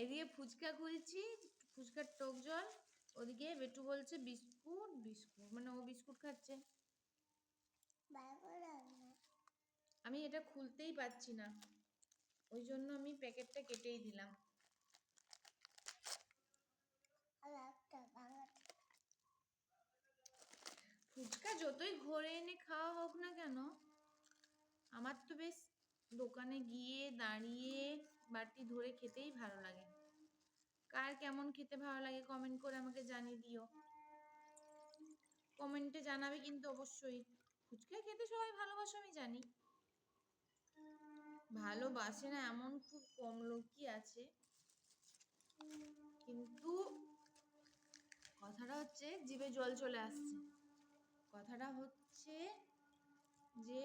এদিকে ফুচকা খুলছি, ফুচকার টক জল, ওদিকে বেটু বলছে বিস্কুট বিস্কুট, মানে ও বিস্কুট খাচ্ছে। আমি এটা খুলতেই পারছি না, ওই জন্য আমি প্যাকেটটা কেটেই দিলাম। ফুচকা যতই ঘরে এনে খাওয়া হোক না কেন, আমার তো বেশ দোকানে গিয়ে দাঁড়িয়ে বাটি ধরে খেতেই ভালো লাগে। কার কেমন খেতে ভালো লাগে কমেন্ট করে আমাকে জানিয়ে দিও, কমেন্টে জানাবে কিন্তু অবশ্যই। ফুচকা খেতে সবাই ভালোবাসে আমি জানি, ভালোবাসে না এমন খুব কম লোকই আছে, কিন্তু কথাটা হচ্ছে জিভে জল চলে আসছে। কথাটা হচ্ছে যে